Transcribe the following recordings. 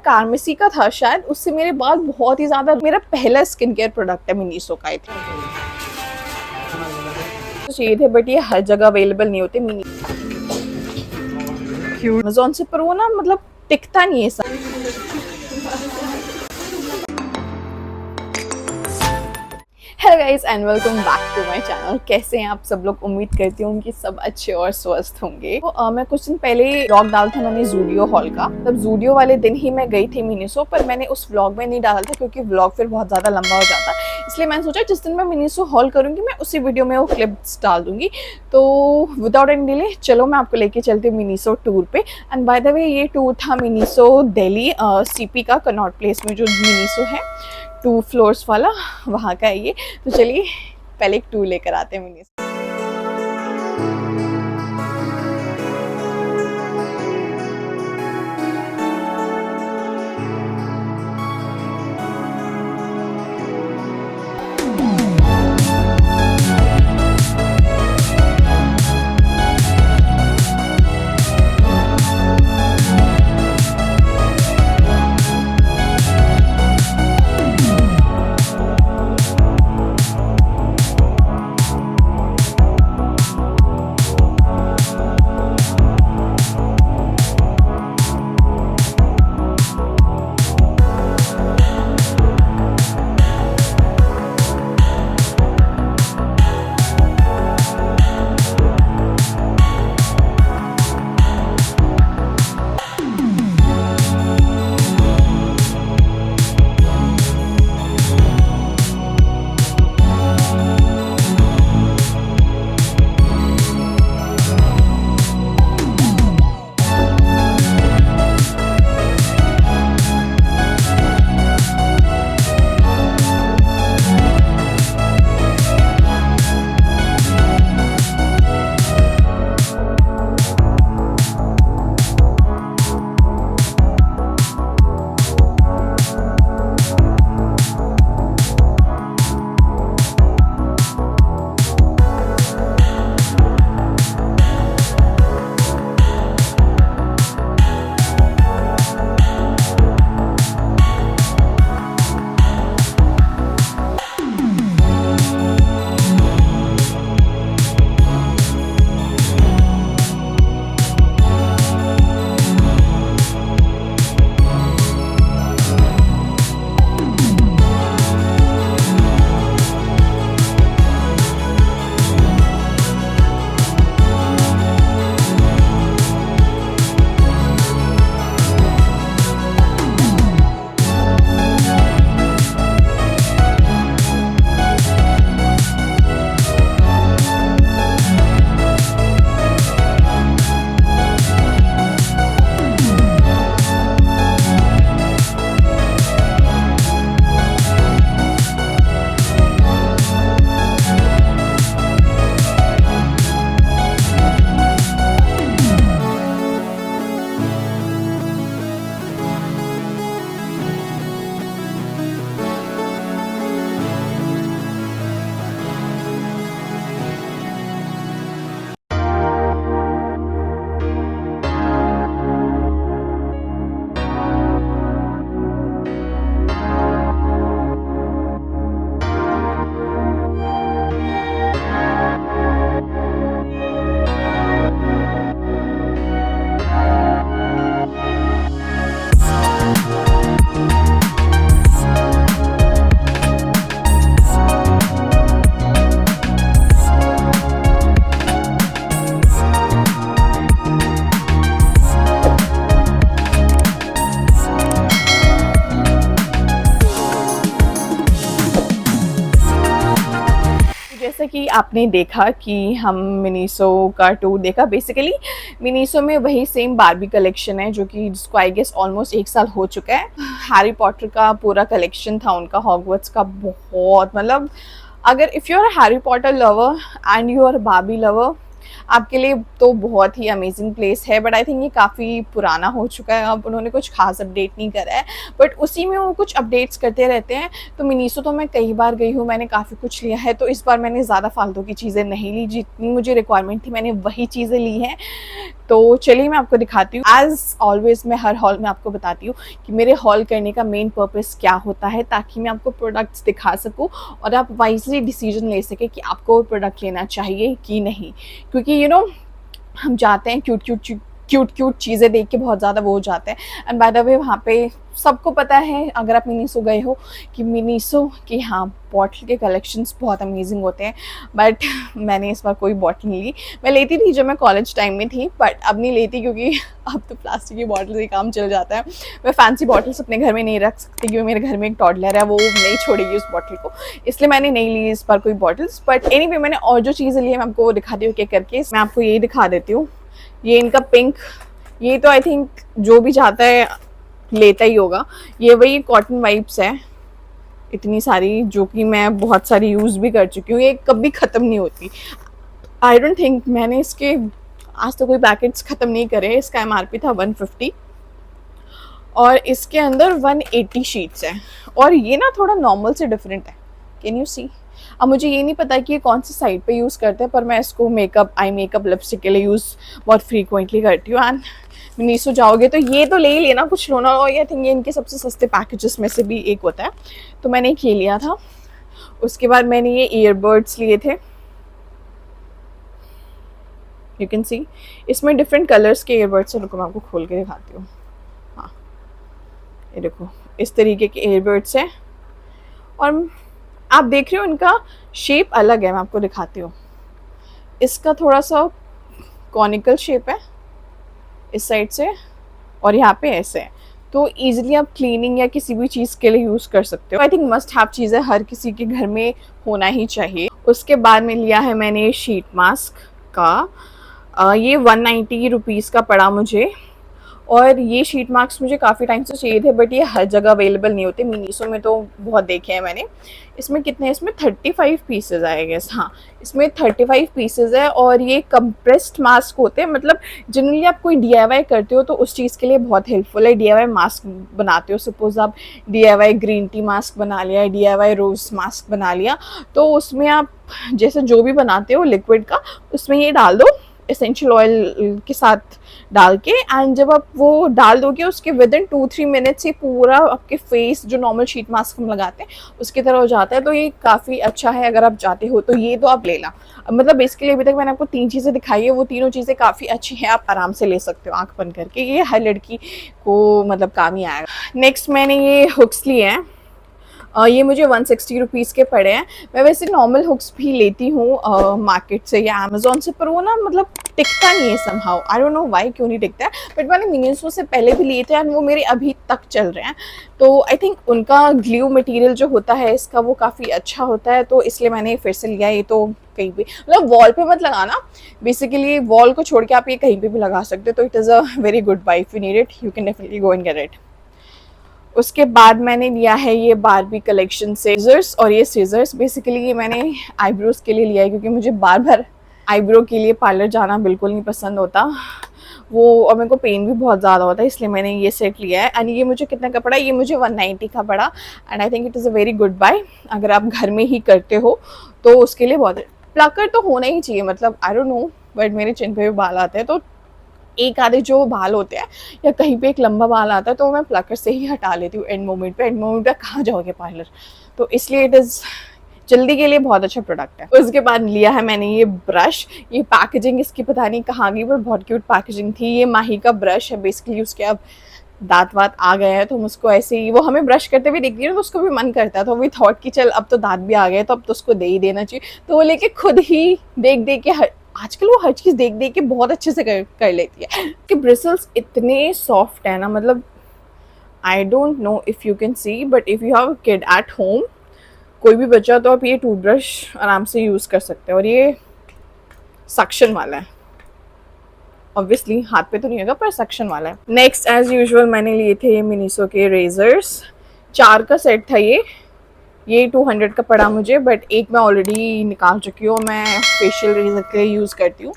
कार्मेसी का था शायद, उससे मेरे बाल बहुत ही ज़्यादा, मेरा पहला स्किन केयर प्रोडक्ट है मिनीसो का। आई थिंक तो चाहिए थे बट ये हर जगह अवेलेबल नहीं होते मिनी अमेज़न से, पर वो ना मतलब टिकता नहीं है सब। Hello guys and welcome back to my channel. कैसे हैं आप सब लोग? उम्मीद करती हूँ कि सब अच्छे और स्वस्थ होंगे। तो मैं कुछ दिन पहले व्लॉग डाला था मैंने जूडियो हॉल का। तब जूडियो वाले दिन ही मैं गई थी मिनीसो, पर मैंने उस व्लॉग में नहीं डाला था क्योंकि व्लॉग फिर बहुत ज़्यादा लंबा हो जाता। इसलिए मैंने सोचा जिस दिन मैं मिनीसो हॉल करूँगी मैं उसी वीडियो में वो क्लिप्स डाल दूँगी। तो विदाउट एनी डिले चलो मैं आपको लेके चलती हूँ मिनीसो टूर पे। एंड बाय द वे ये टूर था मिनीसो दिल्ली सीपी का कनॉट प्लेस में जो मिनीसो है 2 फ्लोर्स वाला, वहाँ का है ये। तो चलिए पहले एक टूर लेकर आते हैं मिनी। जैसा कि आपने देखा कि हम मिनीसो का टूर देखा, बेसिकली मिनीसो में वही सेम बारबी कलेक्शन है जो कि जिसको आई गेस ऑलमोस्ट 1 साल हो चुका है। हैरी पॉटर का पूरा कलेक्शन था उनका, हॉगवर्ट्स का। बहुत मतलब अगर if you are Harry Potter lover and you are Barbie lover आपके लिए तो बहुत ही अमेजिंग प्लेस है, बट आई थिंक ये काफ़ी पुराना हो चुका है, अब उन्होंने कुछ खास अपडेट नहीं करा है, बट उसी में वो कुछ अपडेट्स करते रहते हैं। तो मिनीसो तो मैं कई बार गई हूँ, मैंने काफ़ी कुछ लिया है, तो इस बार मैंने ज़्यादा फालतू की चीज़ें नहीं ली, जितनी मुझे रिक्वायरमेंट थी मैंने वही चीज़ें ली हैं। तो चलिए मैं आपको दिखाती हूँ। एज़ ऑलवेज मैं हर हॉल में आपको बताती हूँ कि मेरे हॉल करने का मेन पर्पस क्या होता है, ताकि मैं आपको प्रोडक्ट्स दिखा सकूँ और आप वाइजली डिसीजन ले सकें कि आपको वो प्रोडक्ट लेना चाहिए कि नहीं। क्योंकि हम जाते हैं क्यूट चीज़ें देख के बहुत ज़्यादा वो हो जाते हैं। एंड बाय द वे वहाँ पे सबको पता है, अगर आप मिनीसो गए हो, कि मिनीसो की हाँ बॉटल के कलेक्शंस बहुत अमेजिंग होते हैं, बट मैंने इस बार कोई बॉटल नहीं ली। मैं लेती थी जब मैं कॉलेज टाइम में थी, बट अब नहीं लेती, क्योंकि अब तो प्लास्टिक की बॉटल से काम चल जाता है। मैं फैंसी बॉटल्स अपने घर में नहीं रख सकती, क्योंकि मेरे घर में एक टॉडलर है, वो नहीं छोड़ेगी उस बॉटल को, इसलिए मैंने नहीं ली इस बार कोई बॉटल्स। बट एनीवे मैंने और जो चीज़ें ली है मैं आपको वो दिखाती हूँ एक करके। मैं आपको यही दिखा देती हूँ, ये इनका पिंक, ये तो आई थिंक जो भी चाहता है लेता ही होगा। ये वही कॉटन वाइप्स है, इतनी सारी, जो कि मैं बहुत सारी यूज़ भी कर चुकी हूँ, ये कभी ख़त्म नहीं होती। आई डोंट थिंक मैंने इसके आज तो कोई पैकेट्स ख़त्म नहीं करे। इसका MRP था 150 और इसके अंदर 180 शीट्स हैं, और ये ना थोड़ा नॉर्मल से डिफरेंट है। Can you see? अब मुझे ये नहीं पता कि ये कौन सी साइड पे यूज़ करते हैं, पर मैं इसको आई मेकअप लिपस्टिक के लिए यूज़ बहुत फ्रीक्वेंटली करती हूँ। एंड मिनीसो जाओगे तो ये तो ले ही लेना, कुछ रोना हो। आई थिंक ये इनके सबसे सस्ते पैकेजेस में से भी एक होता है, तो मैंने एक ये लिया था। उसके बाद मैंने ये ईयरबड्स लिए थे, यू कैन सी इसमें डिफरेंट कलर्स के ईयरबड्स हैं। रुको मैं आपको खोल के दिखाती हूँ। हाँ, ये देखो इस तरीके के ईयरबड्स हैं, और आप देख रहे हो इनका शेप अलग है। मैं आपको दिखाती हूँ, इसका थोड़ा सा कॉनिकल शेप है इस साइड से, और यहाँ पे ऐसे है, तो ईजिली आप क्लीनिंग या किसी भी चीज़ के लिए यूज़ कर सकते हो। आई थिंक मस्ट हैव चीज़ें हर किसी के घर में होना ही चाहिए। उसके बाद में लिया है मैंने शीट मास्क का, ये 190 रुपीज़ का पड़ा मुझे, और ये शीट मास्क मुझे काफ़ी टाइम से चाहिए थे, बट ये हर जगह अवेलेबल नहीं होते। मिनीसो में तो बहुत देखे हैं मैंने। इसमें कितने, इसमें 35 पीसेज आए गेस, हाँ इसमें 35 पीसेज है, और ये कंप्रेस्ड मास्क होते हैं। मतलब जनरली आप कोई DIY करते हो तो उस चीज़ के लिए बहुत हेल्पफुल है। DIY मास्क बनाते हो, सपोज आप DIY ग्रीन टी मास्क बना लिया, DIY रोज़ मास्क बना लिया, तो उसमें आप जैसे जो भी बनाते हो लिक्विड का, उसमें ये डाल दो एसेंशियल ऑयल के साथ डाल के, एंड जब आप वो डाल दोगे उसके विद इन 2-3 मिनट्स से पूरा आपके फेस जो नॉर्मल शीट मास्क हम लगाते हैं उसकी तरह हो जाता है। तो ये काफ़ी अच्छा है, अगर आप जाते हो तो ये तो आप लेना। मतलब बेसिकली अभी तक मैंने आपको 3 चीज़ें दिखाई है, वो तीनों चीज़ें काफ़ी अच्छी हैं, आप आराम से ले सकते हो आँख बंद करके। ये हर लड़की को मतलब काम ही आएगा। नेक्स्ट मैंने ये हुक्स लिए हैं, ये मुझे 160 रुपीज़ के पड़े हैं। मैं वैसे नॉर्मल हुक्स भी लेती हूँ मार्केट से या अमेजोन से, पर वो ना मतलब टिकता नहीं है somehow, I don't know why, क्यों नहीं टिकता है। बट मैंने मिनीसो से पहले भी लिए थे एंड वो मेरे अभी तक चल रहे हैं। तो आई थिंक उनका ग्लू मटेरियल जो होता है इसका, वो काफ़ी अच्छा होता है, तो इसलिए मैंने फिर से लिया। ये तो कहीं भी, मतलब वॉल पे मत लगाना, बेसिकली वॉल को छोड़ के आप ये कहीं पे भी लगा सकते हो। तो it is a very good buy. If you need it you can definitely go and get it. उसके बाद मैंने लिया है ये बारबी कलेक्शन से सीजर्स, और ये सीजर्स बेसिकली ये मैंने आईब्रोज के लिए लिया है, क्योंकि मुझे बार बार आईब्रो के लिए पार्लर जाना बिल्कुल नहीं पसंद होता वो, और मेरे को पेन भी बहुत ज़्यादा होता है, इसलिए मैंने ये सेट लिया है। एंड ये मुझे कितना का पड़ा, ये मुझे 190 का पड़ा, and I think it is a very good buy. अगर आप घर में ही करते हो तो उसके लिए बहुत, प्लकर तो होना ही चाहिए, मतलब आई डोंट नो, बट मेरे चिन पे भी बाल आते हैं, तो एक आधे जो बाल होते हैं या कहीं पे एक लंबा बाल आता है तो मैं प्लकर से ही हटा लेती हूँ एंड मोमेंट पे कहाँ जाओगे पार्लर, तो इसलिए इट इज़ जल्दी के लिए बहुत अच्छा प्रोडक्ट है। उसके बाद लिया है मैंने ये ब्रश, ये पैकेजिंग इसकी पता नहीं कहाँ गई, पर बहुत क्यूट पैकेजिंग थी। ये माही का ब्रश है, बेसिकली उसके अब दांत वात आ गए हैं, तो हम उसको ऐसे ही, वो हमें ब्रश करते हुए देखती है तो उसको भी मन करता है, तो वी थॉट कि चल अब तो दांत भी आ गए तो अब तो उसको दे ही देना चाहिए। तो वो लेके खुद ही देख देख के आजकल वो हर चीज़ देख देख के बहुत अच्छे से कर लेती है। कि ब्रिसल्स इतने सॉफ्ट है ना, मतलब I don't know if you can C, but if you have kid at home, कोई भी बच्चा, तो आप ये टूथब्रश आराम से यूज़ कर सकते हो। और ये सक्शन वाला है, ऑब्वियसली हाथ पे तो नहीं होगा, पर सक्शन वाला है। नेक्स्ट एज यूजुअल मैंने लिए थे ये मिनीसो के रेजर्स, 4 का सेट था ये 200 का पड़ा मुझे, बट एक मैं ऑलरेडी निकाल चुकी हूँ, मैं फेशियल रेजर के लिए यूज़ करती हूँ।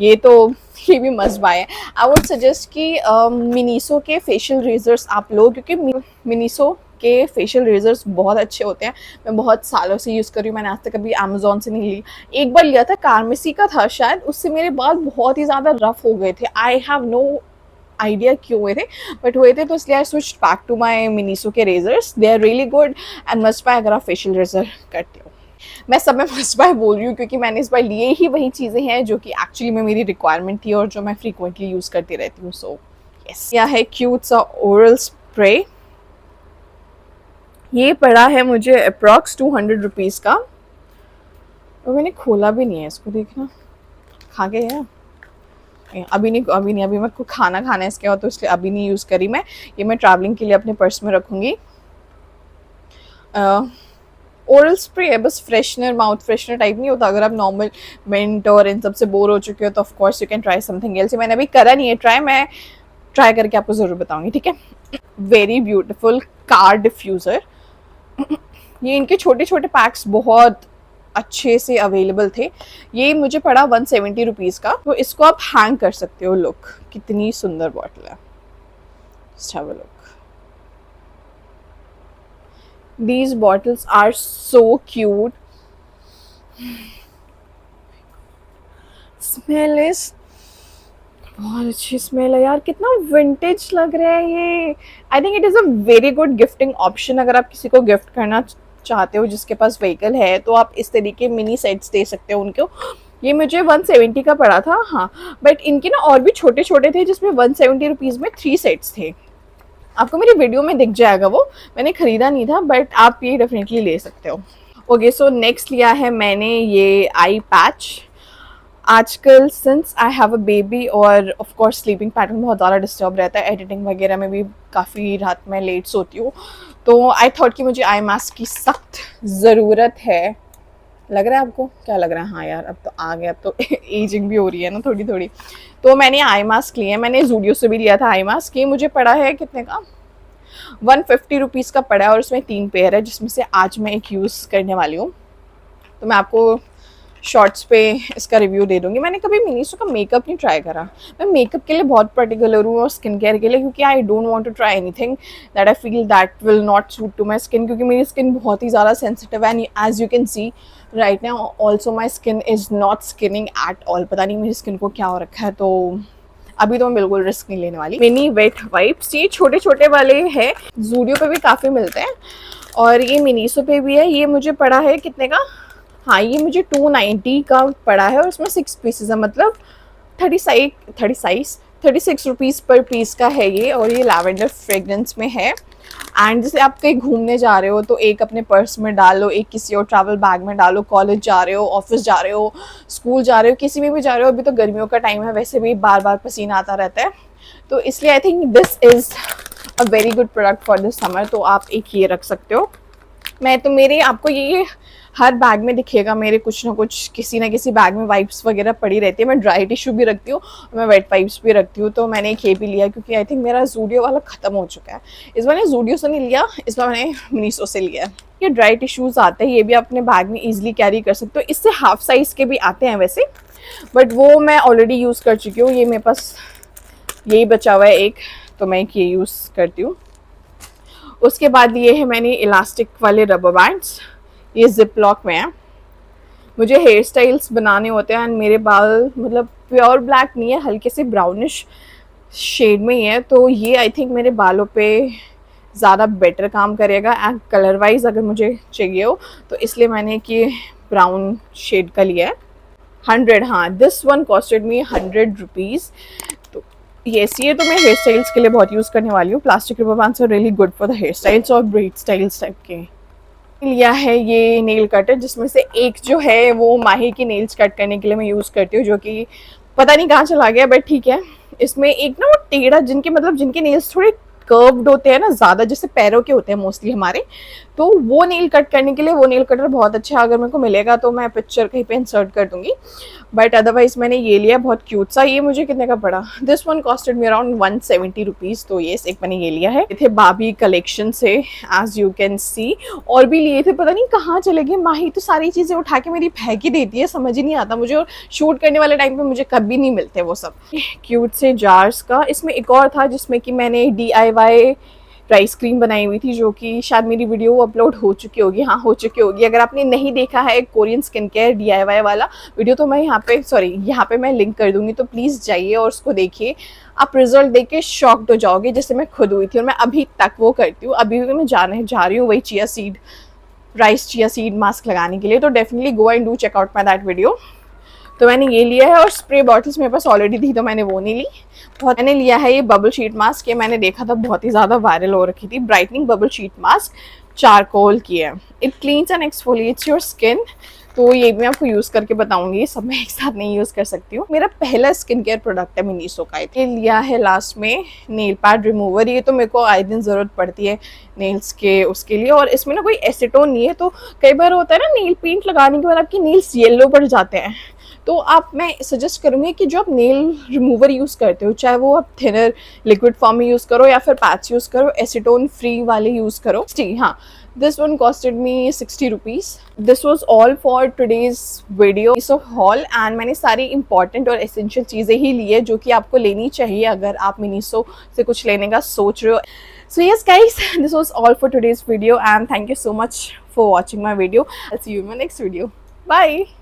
ये तो ये भी मस्ट बाय है। आई वुड सजेस्ट कि मिनीसो के फेशियल रेजर्स आप लो, क्योंकि मिनीसो के फेशियल रेजर्स बहुत अच्छे होते हैं। मैं बहुत सालों से यूज़ कर रही हूँ, मैंने आज तक कभी अमेजोन से नहीं ली। एक बार लिया था, कार्मेसी का था शायद, उससे मेरे बाल बहुत ही ज़्यादा रफ हो गए थे। आई हैव नो आइडिया क्यों हुए थे, बट हुए थे, तो इसलिए I switch back to my Miniso के razors. They are really good and must buy अगर आप फेशियल रेजर करते हो। मैं सब में मस्ट बाय बोल रही हूँ क्योंकि मैंने इस बार लिए ही वही चीज़ें हैं जो कि एक्चुअली में मेरी रिक्वायरमेंट थी और जो मैं फ्रीक्वेंटली यूज़ करती रहती हूँ। सो यस, यह है क्यूट सा ओरल स्प्रे। ये पड़ा है मुझे अप्रॉक्स 200 रुपीज़ का, और मैंने खोला भी नहीं है इसको। देखना खा गए है अभी नहीं, अभी मैं खाना खाना है इसके और, तो इसलिए अभी नहीं यूज़ करी मैं। ये मैं ट्रैवलिंग के लिए अपने पर्स में रखूँगी। ओरल स्प्रे है, बस फ्रेशनर, माउथ फ्रेशनर टाइप नहीं होता। अगर आप नॉर्मल मिंट और इन सब से बोर हो चुके हो तो of course you can try something else. मैंने अभी करा नहीं है ट्राई, मैं ट्राई करके आपको ज़रूर बताऊँगी, ठीक है। Very beautiful car diffuser. ये इनके छोटे छोटे पैक्स बहुत अच्छे से अवेलेबल थे। ये मुझे पड़ा 170 रुपीज़ का, तो इसको आप हैंग कर सकते हो। लुक कितनी सुंदर बॉटल है, just have a look. These bottles are so cute. Smell is बहुत अच्छी स्मेल है यार, कितना विंटेज लग रहा है ये। आई think it is a very good gifting option. अगर आप किसी को गिफ्ट करना चाहते हो जिसके पास व्हीकल है, तो आप इस तरीके मिनी सेट्स दे सकते हो उनको। ये मुझे 170 का पड़ा था, हाँ, बट इनके ना और भी छोटे छोटे थे जिसमें 170 रुपीज़ में 3 सेट्स थे। आपको मेरी वीडियो में दिख जाएगा वो, मैंने ख़रीदा नहीं था, बट आप ये डेफिनेटली ले सकते हो। ओके, सो नेक्स्ट लिया है मैंने ये आई पैच। आजकल since I have a baby और ऑफ कोर्स स्लीपिंग पैटर्न बहुत ज़्यादा डिस्टर्ब रहता है, एडिटिंग वगैरह में भी काफ़ी रात में लेट सोती हूँ, तो आई थॉट कि मुझे आई मास्क की सख्त ज़रूरत है। लग रहा है आपको? क्या लग रहा है? हाँ यार, अब तो आ गया, अब तो एजिंग भी हो रही है ना थोड़ी थोड़ी। तो मैंने आई मास्क लिए हैं, मैंने जूडियो से भी लिया था आई मास्क। ये मुझे पड़ा है कितने का, 150 रुपीज़ का पड़ा है, और उसमें 3 पेयर है जिसमें से आज मैं एक यूज़ करने वाली हूँ। तो मैं आपको शॉर्ट्स पे इसका रिव्यू दे दूँगी। मैंने कभी मिनीसो का मेकअप नहीं ट्राई करा। मैं मेकअप के लिए बहुत पर्टिकुलर हूँ और स्किन केयर के लिए, क्योंकि I don't want to try anything that I feel that will not suit to my skin, क्योंकि मेरी स्किन बहुत ही ज़्यादा सेंसिटिव है। And as you can see right now also my skin is not skinning at all. पता नहीं मेरी skin को क्या हो रखा है, तो अभी तो मैं बिल्कुल रिस्क नहीं लेने वाली। मिनी वेट वाइप्स, ये छोटे छोटे वाले हैं, जूडियो पे भी काफ़ी मिलते हैं और ये मिनीसो पे भी है। ये मुझे पड़ा है कितने का, हाँ, ये मुझे 290 का पड़ा है और इसमें 6 पीसेस है, मतलब 36 रुपीज़ पर पीस का है ये। और ये लैवेंडर फ्रेगरेंस में है। एंड जैसे आप कहीं घूमने जा रहे हो तो एक अपने पर्स में डालो, एक किसी और ट्रैवल बैग में डालो, कॉलेज जा रहे हो, ऑफिस जा रहे हो, स्कूल जा रहे हो, किसी में भी जा रहे हो। अभी तो गर्मियों का टाइम है, वैसे भी बार बार पसीना आता रहता है, तो इसलिए I think this is a very good product for this summer. तो आप एक ये रख सकते हो। मैं तो मेरे आपको ये हर बैग में दिखेगा, मेरे कुछ ना कुछ किसी ना किसी बैग में वाइप्स वगैरह पड़ी रहती है। मैं ड्राई टिश्यू भी रखती हूँ और मैं वेट वाइप्स भी रखती हूँ। तो मैंने एक ये भी लिया क्योंकि आई थिंक मेरा जूडियो वाला ख़त्म हो चुका है। इस बार मैंने जूडियो से नहीं लिया, इस बार मैंने मिनीसो से लिया। ये ड्राई टिश्यूज़ आते हैं, ये भी अपने बैग में ईजिली कैरी कर सकते हो। इससे हाफ साइज़ के भी आते हैं वैसे, बट वो मैं ऑलरेडी यूज़ कर चुकी हूँ। ये मेरे पास यही बचा हुआ है एक, तो मैं ये यूज़ करती हूँ। उसके बाद लिए है मैंने इलास्टिक वाले रबर बैंड्स, ये जिप लॉक में है। मुझे हेयर स्टाइल्स बनाने होते हैं एंड मेरे बाल मतलब प्योर ब्लैक नहीं है, हल्के से ब्राउनिश शेड में ही है, तो ये आई थिंक मेरे बालों पे ज़्यादा बेटर काम करेगा। एंड कलर वाइज अगर मुझे चाहिए हो तो इसलिए मैंने कि ब्राउन शेड का लिया है। 100, हाँ, this one costed me 100 rupees. तो येस, ये तो मैं हेयर स्टाइल्स के लिए बहुत यूज़ करने वाली हूँ। Plastic rubber bands are really good for the hair styles और ब्रेड स्टाइल्स टाइप के। लिया है ये नेल कटर, जिसमें से एक जो है वो माही की नेल्स कट करने के लिए मैं यूज़ करती हूँ, जो कि पता नहीं कहाँ चला गया, बट ठीक है। इसमें एक ना वो टेढ़ा, जिनके मतलब जिनके नेल्स थोड़े कर्व्ड होते हैं ना ज़्यादा, जैसे पैरों के होते हैं मोस्टली हमारे, तो वो नेल कट करने के लिए वो नेल कटर बहुत अच्छा है। अगर मेरे को मिलेगा तो मैं पिक्चर कहीं पे इंसर्ट कर दूंगी, बट अदरवाइज मैंने ये लिया, बहुत क्यूट सा। ये मुझे कितने का पड़ा, this one costed me around 170 rupees. तो ये एक मैंने ये लिया है। ये थे बाबी कलेक्शन से, एज यू कैन सी। और भी लिए थे, पता नहीं कहाँ चले गए। माही तो सारी चीज़ें उठा के मेरी फेंक ही देती है, समझ ही नहीं आता मुझे, और शूट करने वाले टाइम पे मुझे कभी नहीं मिलते वो सब। क्यूट से जार्स का, इसमें एक और था जिसमें कि मैंने DIY राइस क्रीम बनाई हुई थी, जो कि शायद मेरी वीडियो अपलोड हो चुकी होगी। हाँ, हो चुकी होगी। अगर आपने नहीं देखा है कोरियन स्किन केयर DIY वाला वीडियो, तो मैं यहाँ पे मैं लिंक कर दूंगी, तो प्लीज़ जाइए और उसको देखिए। आप रिजल्ट देख के शॉक्ड हो जाओगे, जैसे मैं खुद हुई थी। और मैं अभी तक वो करती हूँ, अभी भी मैं जा रही हूँ वही राइस चिया सीड मास्क लगाने के लिए। तो definitely go and do check out my that video. तो मैंने ये लिया है, और स्प्रे बॉटल्स मेरे पास ऑलरेडी थी तो मैंने वो नहीं ली। मैंने लिया है ये बबल शीट मास्क। ये मैंने देखा था बहुत ही ज़्यादा वायरल हो रखी थी, brightening bubble sheet mask, charcoal की है। It cleans and exfoliates your skin. तो ये भी मैं आपको यूज़ करके बताऊंगी, सब मैं एक साथ नहीं यूज़ कर सकती हूँ। मेरा पहला स्किन केयर प्रोडक्ट है मिनीसो का। ये लिया है लास्ट में नेल पैड रिमूवर। ये तो मेरे को आए दिन ज़रूरत पड़ती है नेल्स के उसके लिए। और इसमें ना कोई एसीटोन नहीं है, तो कई बार होता है ना नेल पेंट लगाने के बाद आपके नेल्स येलो पड़ जाते हैं। तो मैं सजेस्ट करूँगी कि जो आप नेल रिमूवर यूज़ करते हो, चाहे वो आप थिनर लिक्विड फॉर्म में यूज़ करो या फिर पैच यूज़ करो, एसीटोन फ्री वाले यूज़ करो। हाँ, this one costed me 60 rupees. This was all for today's video haul, and मैंने सारी important और essential चीज़ें ही ली है जो कि आपको लेनी चाहिए अगर आप मिनीसो से कुछ लेने का सोच रहे हो। So yes guys, this was all for today's video, and thank you so much for watching my video. I'll see you in my next video. Bye.